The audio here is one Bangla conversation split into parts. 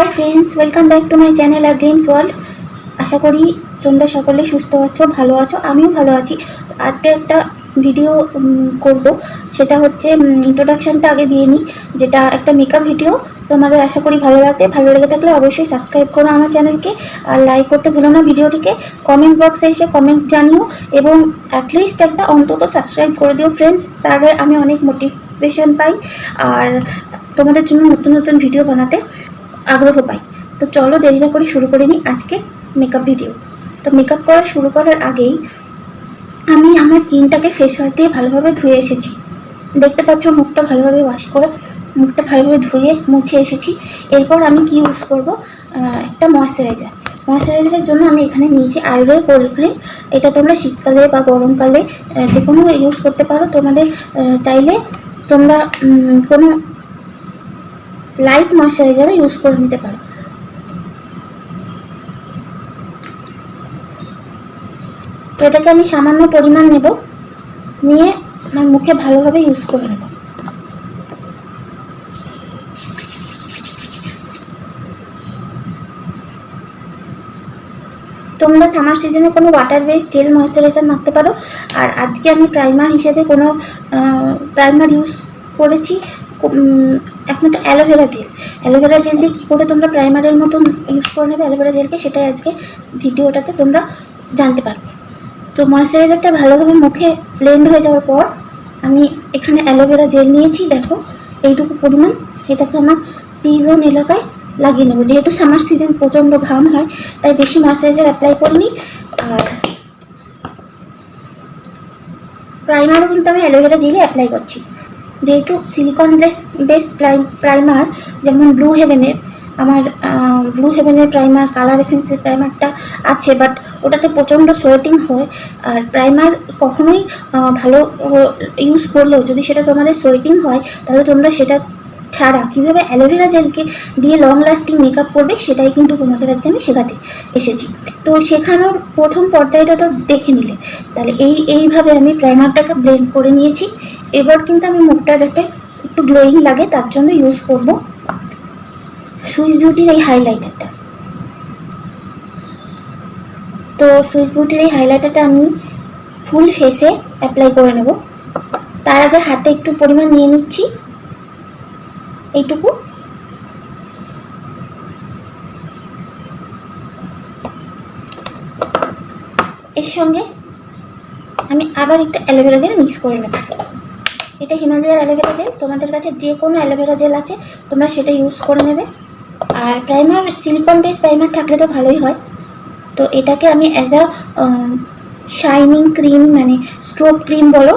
High friends, welcome back to my channel আর ড্রিমস ওয়ার্ল্ড। আশা করি তোমরা সকলে সুস্থ আছো, ভালো আছো, আমিও ভালো আছি। আজকে একটা ভিডিও করব, সেটা হচ্ছে ইন্ট্রোডাকশানটা আগে দিয়ে নিই, যেটা একটা মেকআপ ভিডিও। তোমাদের আশা করি ভালো লাগবে। ভালো লেগে থাকলে অবশ্যই সাবস্ক্রাইব করো আমার চ্যানেলকে, আর লাইক করতে ভুলো না ভিডিওটিকে। কমেন্ট বক্সে এসে কমেন্ট জানিও এবং অ্যাটলিস্ট একটা অন্তত সাবস্ক্রাইব করে দিও ফ্রেন্ডস, তাহলে আমি অনেক মোটিভেশন পাই আর তোমাদের জন্য নতুন নতুন ভিডিও বানাতে আগ্রহ পাই। তো চলো দেরি না করে শুরু করে নিই আজকের মেকআপ ভিডিও। তো মেকআপ করা শুরু করার আগেই আমি আমার স্কিনটাকে ফেস ওয়াশ দিয়ে ভালোভাবে ধুয়ে এসেছি। দেখতে পাচ্ছ মুখটা ভালোভাবে ওয়াশ করে, মুখটা ভালোভাবে ধুয়ে মুছে এসেছি। এরপর আমি কি ইউজ করব, একটা ময়শ্চারাইজার। ময়শ্চারাইজারের জন্য আমি এখানে নিয়েছি আয়ুরের কোল্ড ক্রিম। এটা তোমরা শীতকালে বা গরমকালে যে কোনো ইউজ করতে পারো। তোমাদের চাইলে তোমরা কোনো লাইট ময়শ্চারাইজারও ইউজ করে নিতে পারো। তো এটাকে আমি সামান্য পরিমাণ নেব, নিয়ে আমার মুখে ভালোভাবে ইউজ করে নেব। তোমরা সামার সিজনে কোনো ওয়াটার বেস জেল ময়শ্চারাইজার মাখতে পারো। আর আজকে আমি প্রাইমার হিসেবে কোনো প্রাইমার ইউজ করেছি, একমাত্র অ্যালোভেরা জেল। অ্যালোভেরা জেল দিয়ে কী করে তোমরা প্রাইমারের মতন ইউজ করে নেবে অ্যালোভেরা জেলকে, সেটাই আজকে ভিডিওটাতে তোমরা জানতে পারবে। তো ময়শ্চারাইজারটা ভালোভাবে মুখে ব্লেন্ড হয়ে যাওয়ার পর আমি এখানে অ্যালোভেরা জেল নিয়েছি, দেখো এইটুকু পরিমাণ। এটাকে আমার টি-জোন এলাকায় লাগিয়ে নেবো। যেহেতু সামার সিজন প্রচণ্ড ঘাম হয়, তাই বেশি ময়শ্চারাইজার অ্যাপ্লাই করিনি। আর প্রাইমারও কিন্তু আমি অ্যালোভেরা জেলে অ্যাপ্লাই করছি, যেহেতু সিলিকন বেস প্রাইমার, যেমন ব্লু হেভেনের, আমার ব্লু হেভেনের প্রাইমার, কালার এসেন্সের প্রাইমারটা আছে, বাট ওটাতে প্রচণ্ড সোয়েটিং হয়। আর প্রাইমার কখনোই ভালো ইউজ করলেও যদি সেটা তোমাদের সোয়েটিং হয়, তাহলে তোমরা সেটা ছাড়া কীভাবে অ্যালোভেরা জেলকে দিয়ে লং লাস্টিং মেকআপ করবে, সেটাই কিন্তু তোমাদের আজকে আমি শেখাতে এসেছি। তো শেখানোর প্রথম পর্যায়টা তো দেখে নিলে। তাহলে এইভাবে আমি প্রাইমারটাকে ব্লেন্ড করে নিয়েছি। এবার কিন্তু আমি মুখটা যাতে একটু গ্লোয়িং লাগে তার জন্য ইউজ করব সুইস বিউটির এই হাইলাইটারটা। তো সুইস বিউটির এই হাইলাইটারটা আমি ফুল ফেসে অ্যাপ্লাই করে নেব। তার আগে হাতে একটু পরিমাণ নিয়ে নিচ্ছি, এইটুকু। এর সঙ্গে আমি আবার একটু অ্যালোভেরা জেল মিক্স করে নেব। এটা হিমালয়ার অ্যালোভেরা জেল, তোমাদের কাছে যে কোনো অ্যালোভেরা জেল আছে তোমরা সেটা ইউজ করে নেবে। আর প্রাইমার সিলিকন বেস প্রাইমার থাকলে তো ভালোই হয়। তো এটাকে আমি অ্যাজ আ শাইনিং ক্রিম, মানে স্ট্রোব ক্রিম বলো,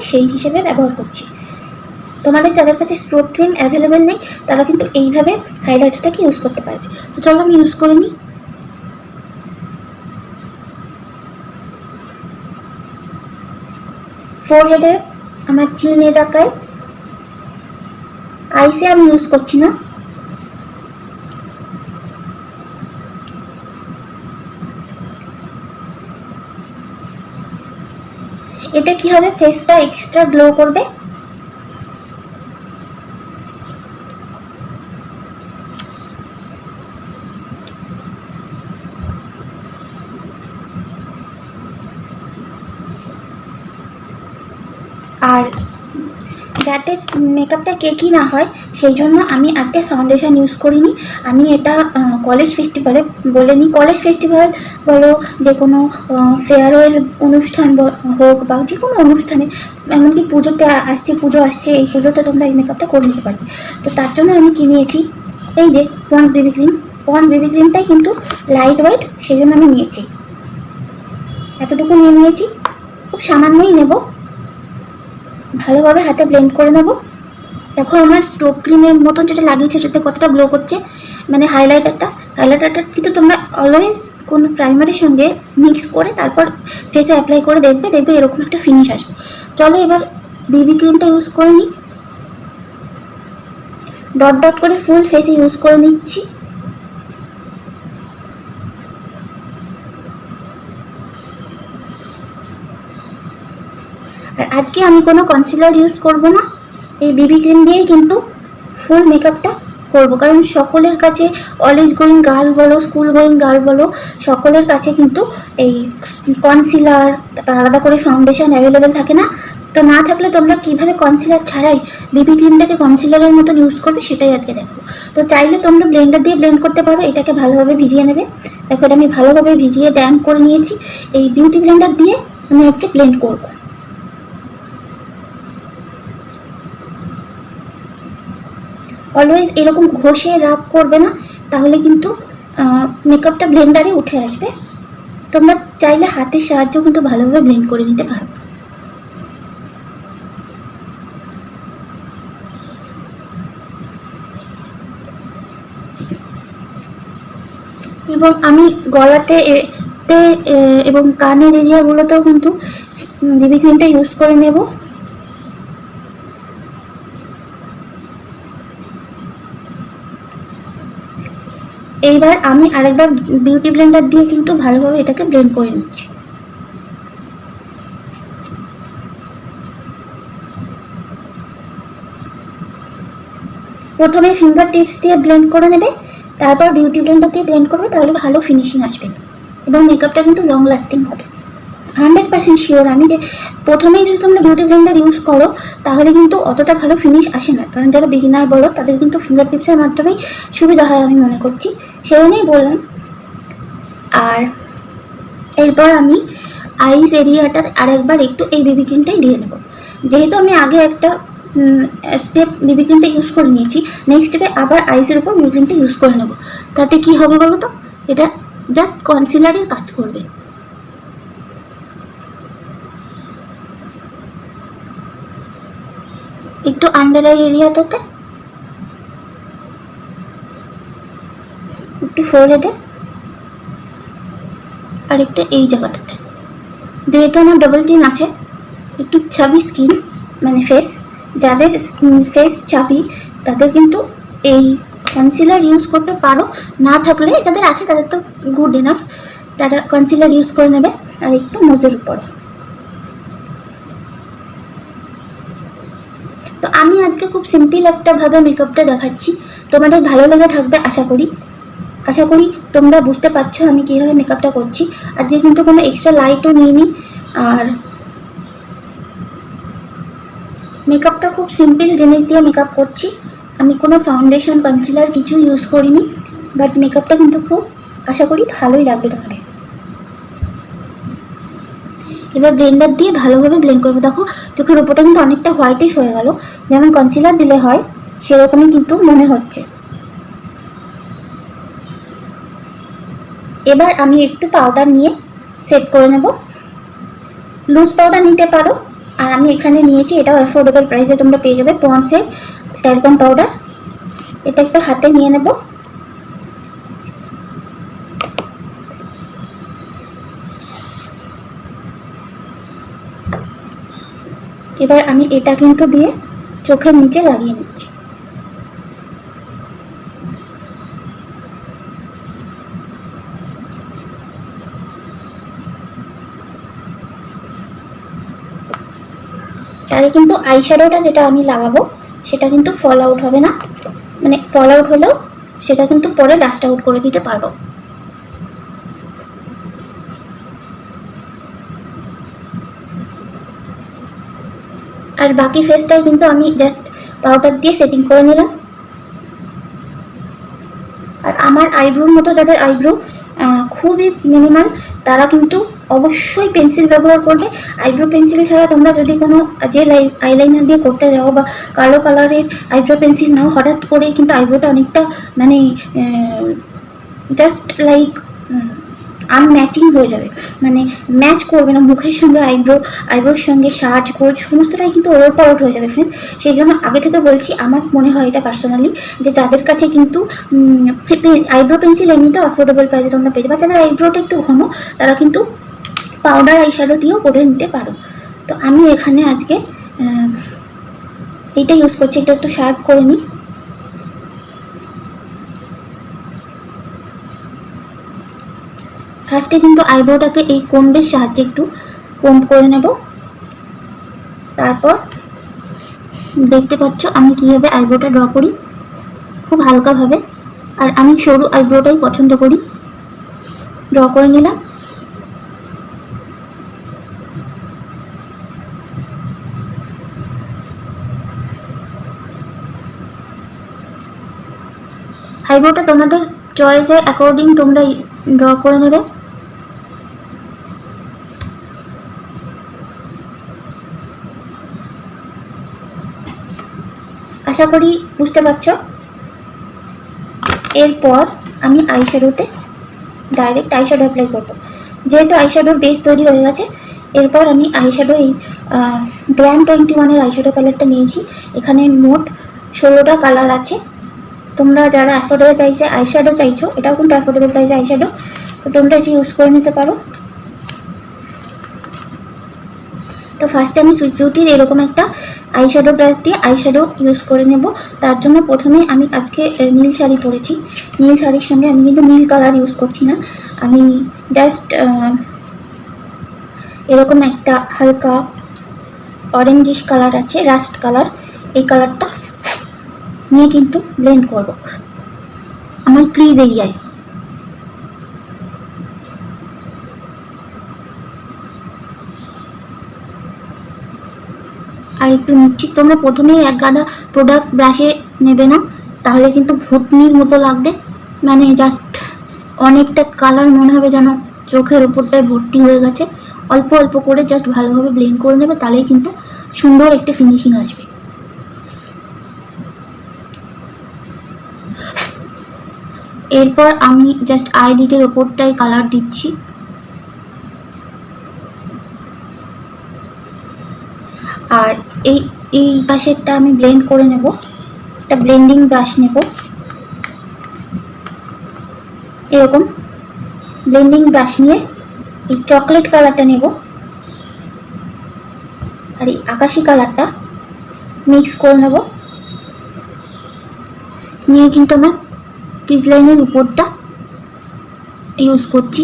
সেই হিসেবে ব্যবহার করছি। তোমাদের যাদের কাছে স্ট্রোব ক্রিম অ্যাভেলেবেল নেই, তারা কিন্তু এইভাবে হাইলাইটারটাকে ইউজ করতে পারবে। তো চলো আমি ইউজ করে নিই। ফোরহেডে আমার চিন এলাকায়, আইসে আমি ইউজ করছি না। এতে কি হবে, ফেসটা এক্সট্রা গ্লো করবে। আর যাতে মেকআপটা কেকি না হয়, সেই জন্য আমি আজকে ফাউন্ডেশন ইউজ করিনি। আমি এটা কলেজ ফেস্টিভ্যালে বলিনি, কলেজ ফেস্টিভ্যাল বলো, যে কোনো ফেয়ারওয়েল অনুষ্ঠান হোক বা যে কোনো অনুষ্ঠানে, এমনকি পুজো আসছে, এই পুজোতে তোমরা এই মেকআপটা করে নিতে পারবে। তো তার জন্য আমি কি নিয়েছি, এই যে Pond's baby cream. Pond's baby ক্রিমটাই কিন্তু লাইট ওয়েট, সেই জন্য আমি নিয়েছি, এতটুকু নিয়েছি। খুব সামান্যই নেব, ভালোভাবে হাতে ব্লেন্ড করে নেব। দেখো আমার স্ট্রোব ক্রিমের মতন যেটা লাগিয়েছে সেটাতে কতটা গ্লো করছে, মানে হাইলাইটারটা কিন্তু তোমরা অলওয়েজ কোনো প্রাইমারের সঙ্গে মিক্স করে তারপর ফেসে অ্যাপ্লাই করে দেখবে এরকম একটা ফিনিশ আসবে। চলো এবার বেবি ক্রিমটা ইউজ করে নিই। ডট ডট করে ফুল ফেসে ইউজ করে নিচ্ছি। আর আজকে আমি কোনো কনসিলার ইউজ করব না, এই বেবি ক্রিম দিয়েই কিন্তু ফুল মেকআপটা করব, কারণ সকলের কাছে কলেজ গোয়িং গার্ল বলো, স্কুল গোয়িং গার্ল বলো, সকলের কাছে কিন্তু এই কনসিলার, আলাদা করে ফাউন্ডেশন অ্যাভেলেবেল থাকে না। তো না থাকলে তোমরা কিভাবে কনসিলার ছাড়াই বিবি ক্রিমটাকে কনসিলারের মতন ইউজ করবে সেটাই আজকে দেখো। তো চাইলে তোমরা ব্লেন্ডার দিয়ে ব্লেন্ড করতে পারো। এটাকে ভালোভাবে ভিজিয়ে নেবে। দেখো এটা আমি ভালোভাবে ভিজিয়ে ড্যাম্প করে নিয়েছি। এই বিউটি ব্লেন্ডার দিয়ে আমি আজকে ব্লেন্ড করব। অলওয়েজ এরকম ঘষে রাব করবে না, তাহলে কিন্তু মেকআপটা ব্লেন্ডারে উঠে আসবে। তোমরা চাইলে হাতের সাহায্যেও কিন্তু ভালোভাবে ব্লেন্ড করে নিতে পারো। এবং আমি গলাতে এবং কানের এরিয়াগুলোতেও কিন্তু বিবি ক্রিমটা ইউজ করে নেব। এইবার আমি আরেকবার বিউটি ব্লেন্ডার দিয়ে কিন্তু ভালোভাবে এটাকে ব্লেন্ড করে নিচ্ছি। প্রথমে ফিঙ্গার টিপস দিয়ে ব্লেন্ড করে নেবে, তারপর বিউটি ব্লেন্ডার দিয়ে ব্লেন্ড করবে, তাহলে ভালো ফিনিশিং আসবে এবং মেকআপটা কিন্তু লং লাস্টিং হবে। 100% শিওর আমি যে প্রথমেই যদি তোমরা বিউটি ব্লেন্ডার ইউজ করো তাহলে কিন্তু অতটা ভালো ফিনিশ আসে না, কারণ যারা বিগিনার বলো তাদের কিন্তু ফিঙ্গার টিপসের মাধ্যমেই সুবিধা হয় আমি মনে করছি, সেই জন্যই বললাম। আর এরপর আমি আইস এরিয়াটা আরেকবার একটু এই বিবি ক্রিমটাই দিয়ে নেব। যেহেতু আমি আগে একটা স্টেপ বিবি ক্রিমটা ইউজ করে নিয়েছি, নেক্সট স্টেপে আবার আইসের উপর বিবি ক্রিমটা ইউজ করে নেব। তাতে কি হবে বলো তো, এটা জাস্ট কনসিলারের কাজ করবে। একটু আন্ডার আই এরিয়াটাতে, একটু ফোরহেডে, আর একটা এই জায়গাটাতে। যেহেতু আমার ডবল চিন আছে, একটু চাবি স্কিন মানে ফেস, যাদের ফেস চাবি তাদের কিন্তু এই কনসিলার ইউজ করতে পারো। না থাকলে যাদের আছে তাদের তো গুড এনাফ, তারা কনসিলার ইউজ করে নেবে। আর একটু নোজের উপরে। তো আমি আজকে খুব সিম্পল একটা ভাবে মেকআপটা দেখাচ্ছি, তোমাদের ভালো লেগে থাকবে আশা করি তোমরা বুঝতে পারছো আমি কীভাবে মেকআপটা করছি। আজকে কিন্তু কোনো এক্সট্রা লাইটও নিইনি, আর মেকআপটা খুব সিম্পল জিনিস দিয়ে মেকআপ করছি। আমি কোনো ফাউন্ডেশন কনসিলার কিছু ইউজ করিনি, বাট মেকআপটা কিন্তু খুব আশা করি ভালোই লাগবে তোমাদের। এবার ব্লেন্ডার দিয়ে ভালোভাবে ব্লেন্ড করবো। দেখো চোখের উপরটা কিন্তু অনেকটা হোয়াইটিশ হয়ে গেল, যেমন কনসিলার দিলে হয় সেরকমই কিন্তু মনে হচ্ছে। এবার আমি একটু পাউডার নিয়ে সেট করে নেব। লুজ পাউডার নিতে পারো, আর আমি এখানে নিয়েছি, এটাও অ্যাফোর্ডেবল প্রাইসে তোমরা পেয়ে যাবে, পন্ডসের ট্যালকাম পাউডার। এটা একটু হাতে নিয়ে নেব। এবার আমি এটা কিন্তু দিয়ে চোখের নিচে লাগিয়ে নিচ্ছি। তাহলে কিন্তু আইশ্যাডোটা যেটা আমি লাগাবো সেটা কিন্তু ফল আউট হবে না, মানে ফল আউট হলেও সেটা কিন্তু পরে ডাস্ট আউট করে দিতে পারবো। আর বাকি ফেসটাই কিন্তু আমি জাস্ট পাউডার দিয়ে সেটিং করে নিলাম। আর আমার আইব্রোর মতো যাদের আইব্রো খুবই মিনিমাল, তারা কিন্তু অবশ্যই পেন্সিল ব্যবহার করবে। আইব্রো পেন্সিল ছাড়া তোমরা যদি কোনো যে আইলাইনার দিয়ে করতে যাও বা কালো কালারের আইব্রো পেন্সিল নাও, হঠাৎ করে কিন্তু আইব্রোটা অনেকটা মানে জাস্ট লাইক আনম্যাচিং হয়ে যাবে, মানে ম্যাচ করবে না মুখের সঙ্গে আইব্রোর সঙ্গে সাজগোজ সমস্তটাই কিন্তু ওলট পালট হয়ে যাবে ফ্রেন্ডস। সেই জন্য আগে থেকে বলছি, আমার মনে হয় এটা পার্সোনালি, যে যাদের কাছে কিন্তু আইব্রো পেন্সিল এমনিতেও অ্যাফোর্ডেবল প্রাইসে তোমরা পেয়ে যাবে, যাদের আইব্রোটা একটু ঘন তারা কিন্তু পাউডার আইশ্যাডো দিয়েও করে নিতে পারো। তো আমি এখানে আজকে এইটা ইউজ করছি, এটা একটু শার্প করে নিই। ফার্স্টে কিন্তু আইব্রোটাকে এই কোম্বের সাহায্যে একটু কোম্ব করে নেব। তারপর দেখতে পাচ্ছ আমি কীভাবে আইব্রোটা ড্র করি, খুব হালকাভাবে। আর আমি সরু আইব্রোটাই পছন্দ করি। ড্র করে নিলাম। আইব্রোটা তোমাদের চয়েসের অ্যাকর্ডিং তোমরা ড্র করে নেবে। আশা করি বুঝতে পারছো। এরপর আমি আইশ্যাডোতে ডাইরেক্ট আইশ্যাডো অ্যাপ্লাই করবো। যেহেতু আইশ্যাডোর বেস তৈরি হয়ে গেছে, এরপর আমি আইশ্যাডো এই গ্ল্যাম 21-এর আইশ্যাডো প্যালেটটা নিয়েছি। এখানে মোট 16টা কালার আছে। তোমরা যারা অ্যাফোর্ডেবল প্রাইসে আইশ্যাডো চাইছো, এটাও কিন্তু অ্যাফোর্ডেবল প্রাইসে আইশ্যাডো, তো তোমরা এটি ইউজ করে নিতে পারো। তো ফার্স্টে আমি সুইট বিউটির এরকম একটা আইশ্যাডো ব্রাশ দিয়ে আইশ্যাডো ইউজ করে নেব। তার জন্য প্রথমে আমি আজকে নীল শাড়ি পরেছি। নীল শাড়ির সঙ্গে আমি কিন্তু নীল কালার ইউজ করছি না, আমি জাস্ট এরকম একটা হালকা অরেঞ্জিশ কালার আছে, রাস্ট কালার, এই কালারটা নিয়ে কিন্তু ব্লেন্ড করব আমার ক্রিজ এরিয়ায়। আর একটু নিচ্ছি। তোমরা প্রথমেই এক গাদা প্রোডাক্ট ব্রাশে নেবে না, তাহলে কিন্তু ভুটনির মতো লাগবে, মানে জাস্ট অনেকটা কালার মনে হবে যেন চোখের ওপরটায় ভর্তি হয়ে গেছে। অল্প অল্প করে জাস্ট ভালোভাবে ব্লেন্ড করে নেবে, তাহলেই কিন্তু সুন্দর একটা ফিনিশিং আসবে। এরপর আমি জাস্ট আইলিডের ওপরটায় কালার দিচ্ছি। আর এই এই পাশেরটা আমি ব্লেন্ড করে নেব। একটা ব্লেন্ডিং ব্রাশ নেব, এরকম ব্লেন্ডিং ব্রাশ নিয়ে এই চকলেট কালারটা নেব আর এই আকাশি কালারটা মিক্স করে নেব। নিয়ে কিন্তু আমার ক্রিজ লাইনের উপরটা ইউজ করছি,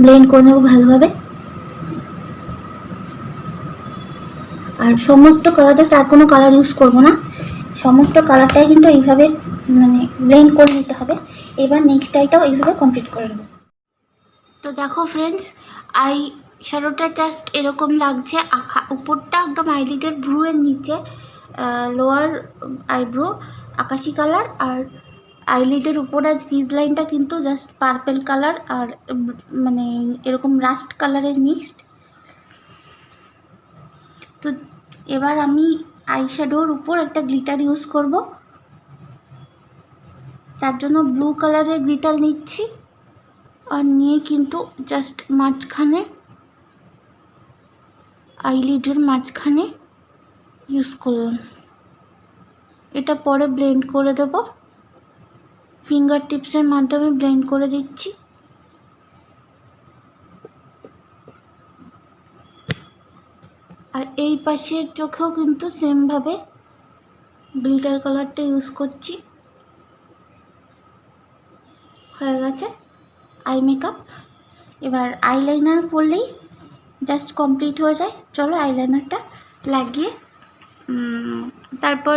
ব্লেন্ড করে নেব ভালোভাবে। আর সমস্ত কালার, জাস্ট আর কোনো কালার ইউজ করবো না, সমস্ত কালারটাই কিন্তু এইভাবে মানে ব্লেন্ড করে নিতে হবে। এবার নেক্সট আইটাও এইভাবে কমপ্লিট করে নেব। তো দেখো ফ্রেন্ডস, আই শ্যাডোটা জাস্ট এরকম লাগছে। উপরটা একদম আইলিডের ভ্রুয়ের নিচে, লোয়ার আইব্রো আকাশি কালার, আর আইলিডের উপর আর ক্রিজ লাইনটা কিন্তু জাস্ট পার্পেল কালার আর মানে এরকম রাস্ট কালারের মিক্সড। তো এবার আমি আইশ্যাডোর উপর একটা গ্লিটার ইউজ করব। তার জন্য ব্লু কালারের গ্লিটার নিচ্ছি আর নিয়ে কিন্তু জাস্ট মাঝখানে, আইলিডের মাঝখানে ইউজ করলাম। এটা পরে ব্লেন্ড করে দেব, ফিঙ্গার টিপসের মাধ্যমে ব্লেন্ড করে দিচ্ছি। আর এই পাশের চোখেও কিন্তু সেমভাবে গ্লিটার কালারটা ইউজ করছি। হয়ে গেছে আই মেকআপ। এবার আইলাইনার পরলেই জাস্ট কমপ্লিট হয়ে যায়। চলো আইলাইনারটা লাগিয়ে তারপর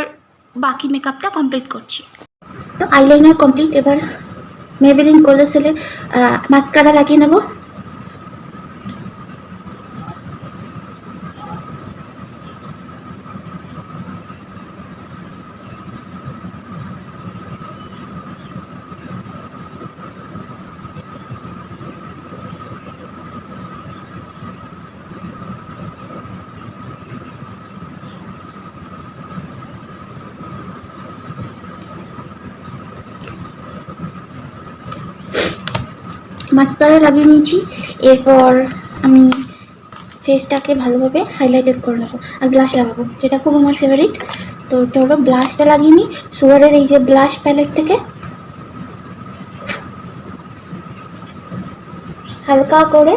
বাকি মেকআপটা কমপ্লিট করছি। তো আইলাইনার কমপ্লিট। এবার মেবেলিন কোলোসেলের মাস্কারা লাগিয়ে নেব। মাস্কারা লাগিয়ে নিয়েছি। এরপর আমি ফেসটাকে ভালোভাবে হাইলাইটেড করে নেবো আর ব্লাশ লাগাবো, যেটা খুব আমার ফেভারিট। তো চলো ব্লাশটা লাগিয়ে নিই সুয়ারের এই যে ব্লাশ প্যালেট থেকে। হালকা করে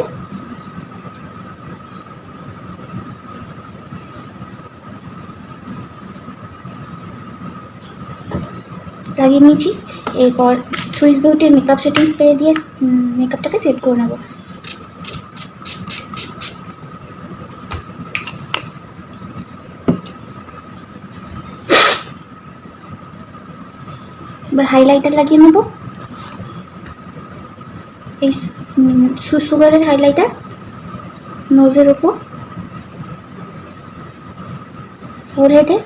লাগিয়ে নিয়েছি। এরপর সুইস বিউটির মেকআপ সেটিং স্প্রে দিয়ে মেকআপটাকে সেট করে নেব। এবার হাইলাইটার লাগিয়ে নেব, এই সুগারের হাইলাইটার নোজের উপর, ফোরহেডে,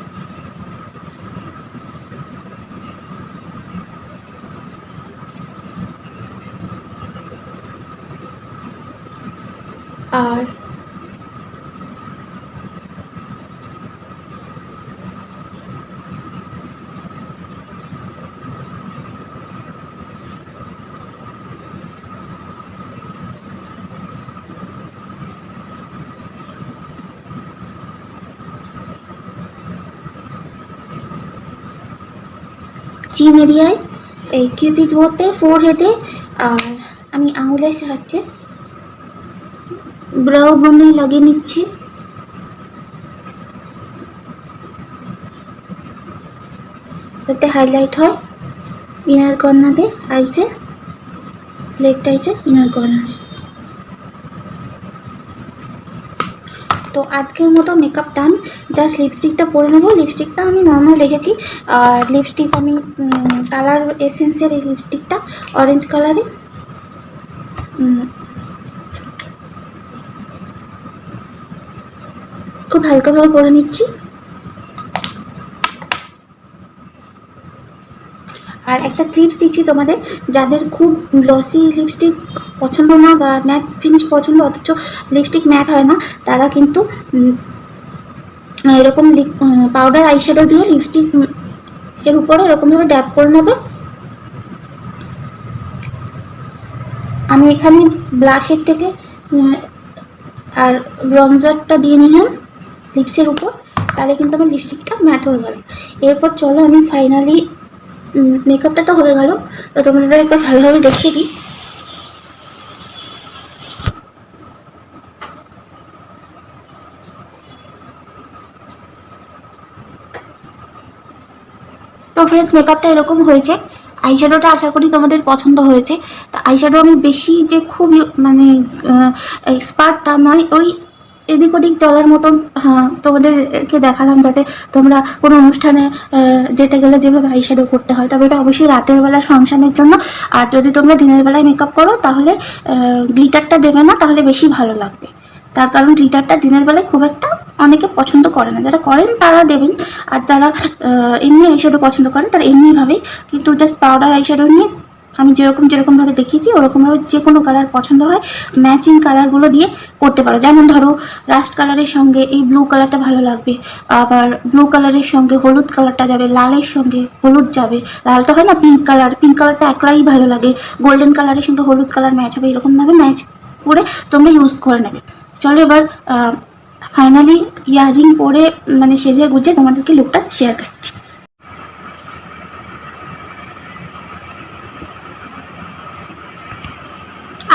আর চিন এরিয়ায়, এই কিউপিড বোতে, ফোরহেডে, আর আমি আঙুলের সাহায্যে ব্রাউ বনে লাগিয়ে নিচ্ছি। যাতে হাইলাইট হয় ইনার কর্নারে, আইসে, লেফট আইসে ইনার কর্নারে। তো আজকের মতো মেকআপ ডান। জাস্ট লিপস্টিকটা পরে নেবো। লিপস্টিকটা আমি নর্মাল রেখেছি, আর লিপস্টিক আমি কালার এসেন্সের এই লিপস্টিকটা অরেঞ্জ কালারে, খুব হালকাভাবে পরে নিচ্ছি। আর একটা টিপস দিচ্ছি তোমাদের, যাদের খুব গ্লসি লিপস্টিক পছন্দ না বা ম্যাট ফিনিশ পছন্দ অথচ লিপস্টিক ম্যাট হয় না, তারা কিন্তু এরকম পাউডার আইশ্যাডো দিয়ে লিপস্টিক এর উপরে এরকমভাবে ড্যাপ করে নেবে। আমি এখানে ব্লাশের থেকে আর ব্রঞ্জারটা দিয়ে নিলাম লিপসের উপর, তাহলে কিন্তু আমার লিপস্টিকটা ম্যাট হয়ে গেল। এরপর চলো আমি ফাইনালি মেকআপটা তো হয়ে গেল, তো তোমাদের একবার ভালোভাবে দেখিয়ে দিই। তো ফ্রেন্ডস, মেকআপটা এরকম হয়েছে। আইশ্যাডোটা আশা করি তোমাদের পছন্দ হয়েছে। তো আইশ্যাডো আমি বেশি যে খুব মানে এক্সপার্ট তা নয়, ওই এদিক ওদিক চলার মতন তোমাদেরকে দেখালাম, যাতে তোমরা কোনো অনুষ্ঠানে যেতে গেলে যেভাবে আইশ্যাডো করতে হয়। তবে এটা অবশ্যই রাতের বেলার ফাংশনের জন্য। আর যদি তোমরা দিনের বেলায় মেকআপ করো তাহলে গ্লিটারটা দেবে না, তাহলে বেশি ভালো লাগবে। তার কারণ গ্লিটারটা দিনের বেলায় খুব একটা অনেকে পছন্দ করে না, যারা করেন তারা দেবেন, আর যারা এমনি আইশ্যাডো পছন্দ করেন তারা এমনিভাবেই, কিন্তু জাস্ট পাউডার আইশ্যাডো নিয়ে আমি যেরকমভাবে দেখিয়েছি ওরকমভাবে যে কোনো কালার পছন্দ হয় ম্যাচিং কালারগুলো দিয়ে করতে পারো। যেমন ধরো রাস্ট কালারের সঙ্গে এই ব্লু কালারটা ভালো লাগবে, আবার ব্লু কালারের সঙ্গে হলুদ কালারটা যাবে, লালের সঙ্গে হলুদ যাবে, লাল তো হয় না, পিঙ্ক কালারটা একলাই ভালো লাগে, গোল্ডেন কালারের সঙ্গে হলুদ কালার ম্যাচ হবে, এরকমভাবে ম্যাচ করে তোমরা ইউজ করে নেবে। চলো এবার ফাইনালি ইয়াররিং পরে মানে সেজে গুজে তোমাদেরকে লুকটা শেয়ার করছি।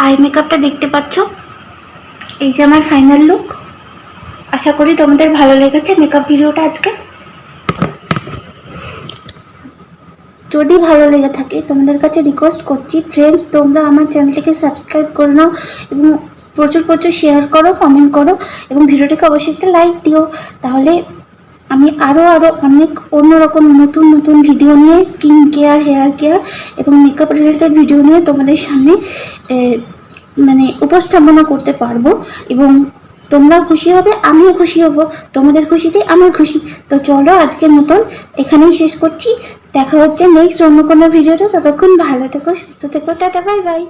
আই মেকআপটা দেখতে পাচ্ছ, এই যে আমার ফাইনাল লুক। আশা করি তোমাদের ভালো লেগেছে মেকআপ ভিডিওটা আজকে। যদি ভালো লেগে থাকে তোমাদের কাছে রিকোয়েস্ট করছি ফ্রেন্ডস, তোমরা আমার চ্যানেলটিকে সাবস্ক্রাইব করে নাও এবং প্রচুর শেয়ার করো, কমেন্ট করো এবং ভিডিওটিকে অবশ্যই একটা লাইক দিও। তাহলে আমি আরও অনেক অন্যরকম নতুন ভিডিও নিয়ে স্কিন কেয়ার, হেয়ার কেয়ার এবং মেকআপ রিলেটেড ভিডিও নিয়ে তোমাদের সামনে মানে উপস্থাপনা করতে পারবো, এবং তোমরা খুশি হবে, আমিও খুশি হব, তোমাদের খুশিতে আমার খুশি। তো চলো আজকের মতন এখানেই শেষ করছি। দেখা হচ্ছে নেক্সট অন্য কোনো ভিডিওতে। ততক্ষণ ভালো থেকো, সুস্থ থেকো, টাটা, বাই বাই।